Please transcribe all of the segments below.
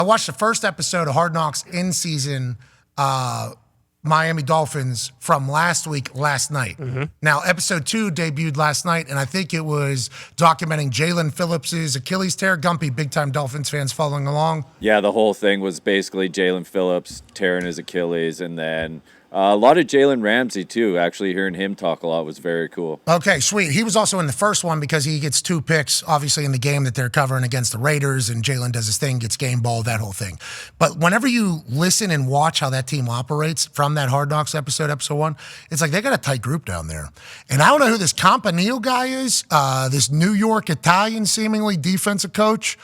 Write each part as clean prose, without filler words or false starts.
I watched the first episode of Hard Knocks in season Miami Dolphins from last night. Mm-hmm. Now, episode 2 debuted last night, and I think it was documenting Jalen Phillips' Achilles tear. Gumpy, big-time Dolphins fans following along. Yeah, the whole thing was basically Jalen Phillips tearing his Achilles, and then a lot of Jalen Ramsey, too. Actually, hearing him talk a lot was very cool. Okay, sweet. He was also in the first one because he gets 2 picks, obviously, in the game that they're covering against the Raiders, and Jalen does his thing, gets game ball, that whole thing. But whenever you listen and watch how that team operates from that Hard Knocks episode 1, it's like they got a tight group down there. And I don't know who this Campanile guy is, this New York Italian, seemingly, defensive coach.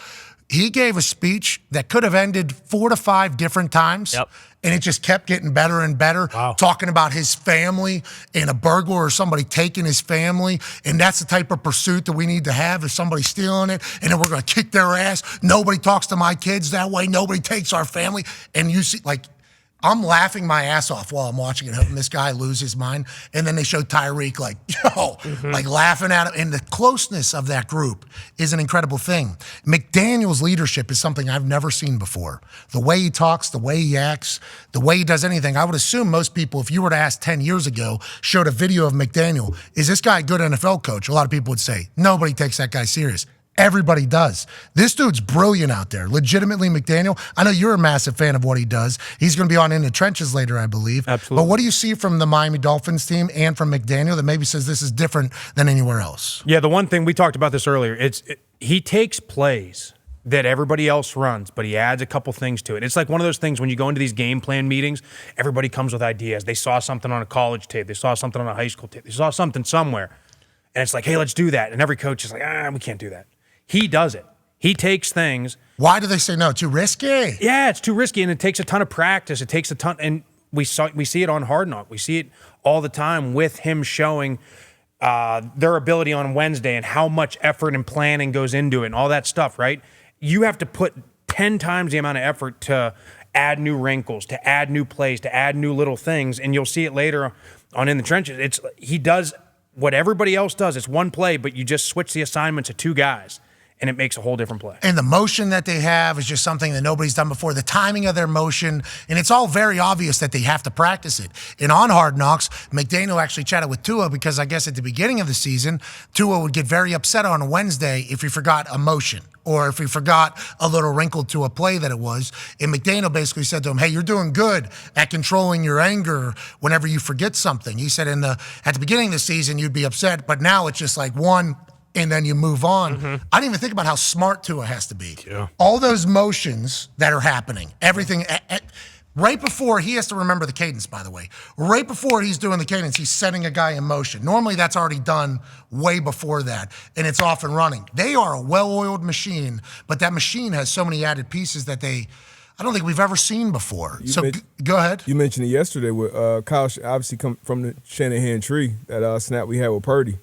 He gave a speech that could have ended 4 to 5 different times. Yep. And it just kept getting better and better, talking about his family and a burglar or somebody taking his family. And that's the type of pursuit that we need to have if somebody's stealing it. And then we're going to kick their ass. Nobody talks to my kids that way. Nobody takes our family. And you see, like, I'm laughing my ass off while I'm watching it, hoping this guy lose his mind. And then they show Tyreek like, like laughing at him. And the closeness of that group is an incredible thing. McDaniel's leadership is something I've never seen before. The way he talks, the way he acts, the way he does anything. I would assume most people, if you were to ask 10 years ago, showed a video of McDaniel, is this guy a good NFL coach? A lot of people would say, nobody takes that guy serious. Everybody does. This dude's brilliant out there. Legitimately, McDaniel. I know you're a massive fan of what he does. He's going to be on In the Trenches later, I believe. Absolutely. But what do you see from the Miami Dolphins team and from McDaniel that maybe says this is different than anywhere else? Yeah, the one thing, we talked about this earlier, he takes plays that everybody else runs, but he adds a couple things to it. It's like one of those things when you go into these game plan meetings, everybody comes with ideas. They saw something on a college tape. They saw something on a high school tape. They saw something somewhere. And it's like, hey, let's do that. And every coach is like, we can't do that. He does it. He takes things. Why do they say no? Too risky? Yeah, it's too risky, and it takes a ton of practice. It takes a ton, and we see it on Hard Knock. We see it all the time with him showing their ability on Wednesday and how much effort and planning goes into it and all that stuff, right? You have to put 10 times the amount of effort to add new wrinkles, to add new plays, to add new little things, and you'll see it later on In the Trenches. He does what everybody else does. It's one play, but you just switch the assignment to 2 guys. And it makes a whole different play. And the motion that they have is just something that nobody's done before. The timing of their motion, and it's all very obvious that they have to practice it. And on Hard Knocks, McDaniel actually chatted with Tua because I guess at the beginning of the season, Tua would get very upset on a Wednesday if he forgot a motion or if he forgot a little wrinkle to a play that it was. And McDaniel basically said to him, hey, you're doing good at controlling your anger whenever you forget something. He said at the beginning of the season, you'd be upset, but now it's just like one, and then you move on. I didn't even think about how smart Tua has to be. Yeah. All those motions that are happening, everything, right before, he has to remember the cadence, by the way. Right before he's doing the cadence, he's setting a guy in motion. Normally, that's already done way before that, and it's off and running. They are a well-oiled machine, but that machine has so many added pieces that I don't think we've ever seen before. Go ahead. You mentioned it yesterday with Kyle, obviously come from the Shanahan tree, that snap we had with Purdy.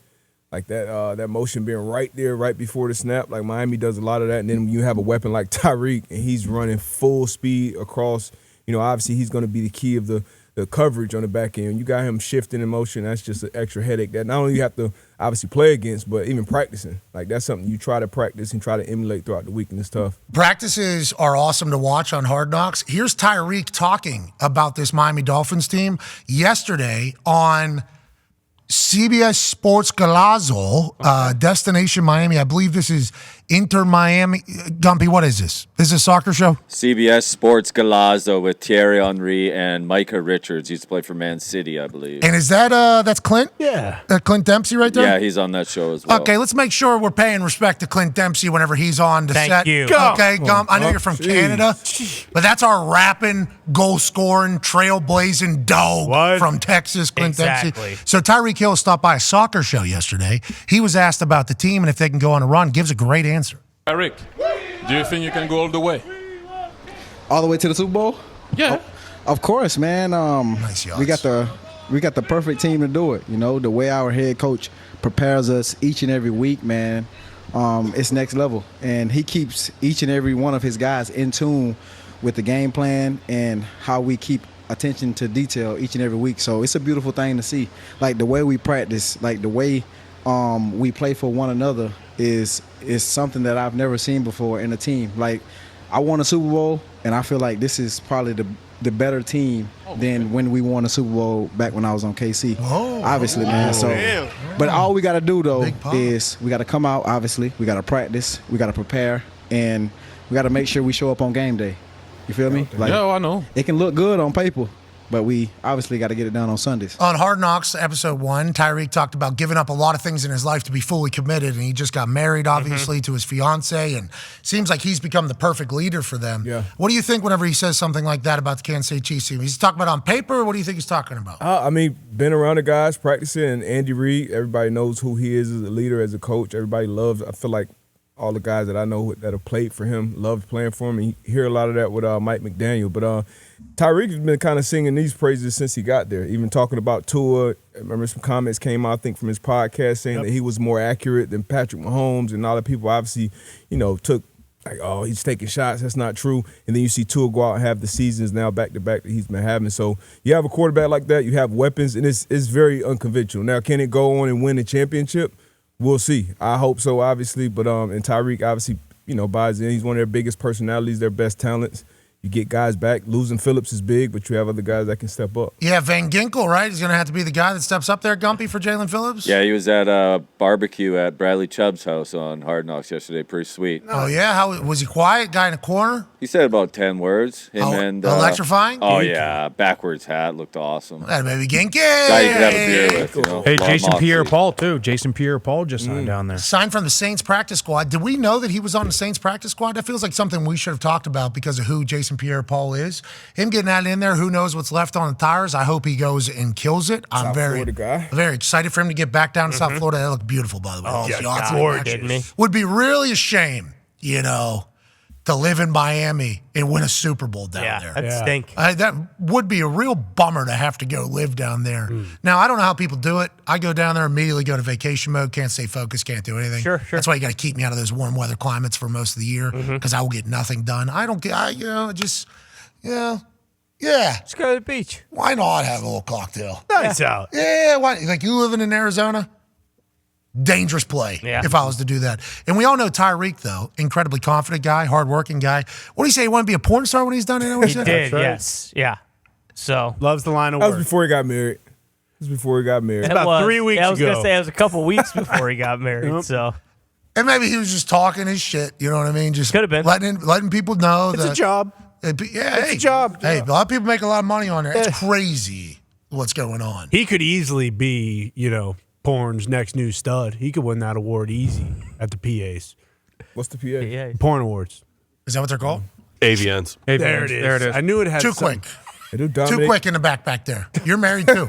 Like that motion being right there, right before the snap. Like Miami does a lot of that. And then you have a weapon like Tyreek, and he's running full speed across. Obviously he's going to be the key of the coverage on the back end. You got him shifting in motion. That's just an extra headache that not only you have to obviously play against, but even practicing. Like that's something you try to practice and try to emulate throughout the week, and it's tough. Practices are awesome to watch on Hard Knocks. Here's Tyreek talking about this Miami Dolphins team yesterday on CBS Sports Golazo, Destination Miami. I believe this is Inter Miami. Gumpy, what is this? This is a soccer show? CBS Sports Golazo with Thierry Henry and Micah Richards. He used to play for Man City, I believe. And is that, that's Clint? Yeah. Clint Dempsey right there? Yeah, he's on that show as well. Okay, let's make sure we're paying respect to Clint Dempsey whenever he's on the set. Thank you. Okay, Gump, I know you're from Canada, but that's our rapping, goal-scoring, trailblazing dog from Texas, Clint Dempsey. So Tyreek Hill stopped by a soccer show yesterday. He was asked about the team and if they can go on a run. Gives a great answer. Tyreek, do you think you can go all the way? All the way to the Super Bowl? Yeah. Of course, man. Nice yards. We got the perfect team to do it. The way our head coach prepares us each and every week, man, it's next level. And he keeps each and every one of his guys in tune with the game plan and how we keep attention to detail each and every week. So it's a beautiful thing to see. Like the way we practice, like the way we play for one another is something that I've never seen before in a team. Like I won a Super Bowl, and I feel like this is probably the better team than when we won a Super Bowl back when I was on KC. Obviously, man. So, but all we got to do though is we got to come out. Obviously, we got to practice, we got to prepare, and we got to make sure we show up on game day. You feel me? Like, I know. It can look good on paper, but we obviously got to get it done on Sundays. On Hard Knocks, episode 1, Tyreek talked about giving up a lot of things in his life to be fully committed, and he just got married, obviously, to his fiance, and seems like he's become the perfect leader for them. Yeah. What do you think whenever he says something like that about the Kansas City Chiefs team? He's talking about on paper, or what do you think he's talking about? I mean, been around the guys practicing, and Andy Reid, everybody knows who he is as a leader, as a coach. Everybody loves, I feel like all the guys that I know that have played for him, loved playing for him. And you hear a lot of that with Mike McDaniel. But Tyreek has been kind of singing these praises since he got there, even talking about Tua. I remember some comments came out, I think, from his podcast saying that he was more accurate than Patrick Mahomes, and all the people obviously, took like, oh, he's taking shots. That's not true. And then you see Tua go out and have the seasons now back-to-back that he's been having. So you have a quarterback like that, you have weapons, and it's very unconventional. Now, can it go on and win a championship? We'll see. I hope so, obviously. But and Tyreek obviously, buys in. He's one of their biggest personalities, their best talents. You get guys back. Losing Phillips is big, but you have other guys that can step up. Yeah, Van Ginkel, right? He's going to have to be the guy that steps up there, Gumpy, for Jalen Phillips? Yeah, he was at a barbecue at Bradley Chubb's house on Hard Knocks yesterday. Pretty sweet. Oh, yeah? How was he quiet? Guy in the corner? He said about 10 words. Electrifying? Oh, yeah. Backwards hat. Looked awesome. That baby Ginky. Guy you could have a beer with, Hey, Long Jason Moxley. Pierre-Paul, too. Jason Pierre-Paul just signed down there. Signed from the Saints practice squad. Did we know that he was on the Saints practice squad? That feels like something we should have talked about because of who Jason Pierre-Paul is. Him getting that in there, who knows what's left on the tires. I hope he goes and kills it. I'm very excited for him to get back down to South Florida. That looked beautiful, by the way. Oh, yeah, didn't he? Would be really a shame, to live in Miami and win a Super Bowl down there. That'd stink. That would be a real bummer to have to go live down there. Now, I don't know how people do it. I go down there, immediately go to vacation mode, can't stay focused, can't do anything. Sure. That's why you got to keep me out of those warm weather climates for most of the year because I will get nothing done. I don't get, yeah. Let's go to the beach. Why not have a little cocktail? Nice out. Yeah, why? Like you living in Arizona? Dangerous play if I was to do that. And we all know Tyreek, though, incredibly confident guy, hardworking guy. What do you say? He want to be a porn star when he's done it? He did, yes. Yeah. So. Loves the line of That work. was before he got married. About 3 weeks ago. I was going to say it was a couple weeks before he got married, so. And maybe he was just talking his shit, you know what I mean? Just could have been. Letting people know It's a job. It's a job. Hey, a lot of people make a lot of money on there. It's crazy what's going on. He could easily be, porn's next new stud. He could win that award easy at the PAs. What's the PA? Yeah. Porn awards. Is that what they're called? AVNs. There it is. I knew it had Too some- quick. Too quick in the back there. You're married too.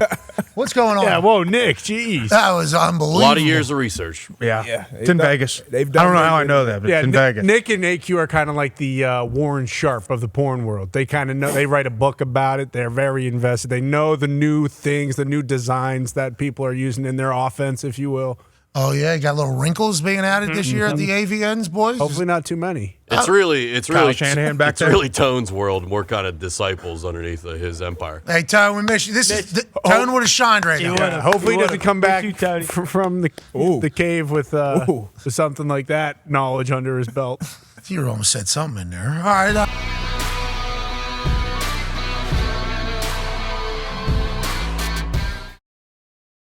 What's going on? Yeah, whoa, Nick, jeez. That was unbelievable. A lot of years of research. Yeah. It's in Vegas. I they've don't done know that how I with- know that, but it's in Vegas. Nick and AQ are kind of like the Warren Sharp of the porn world. They kind of know. They write a book about it. They're very invested. They know the new things, the new designs that people are using in their offense, if you will. Oh, yeah. You got little wrinkles being added this year at the AVNs, boys? Hopefully not too many. It's really Shanahan back it's there. really Tone's world, and we're kind of disciples underneath his empire. Hey, Tone, we miss you. Tone would have shined right now. would've. Hopefully he He doesn't come would've. back Miss you, Tony. from the cave with something like that knowledge under his belt. You almost said something in there. All right.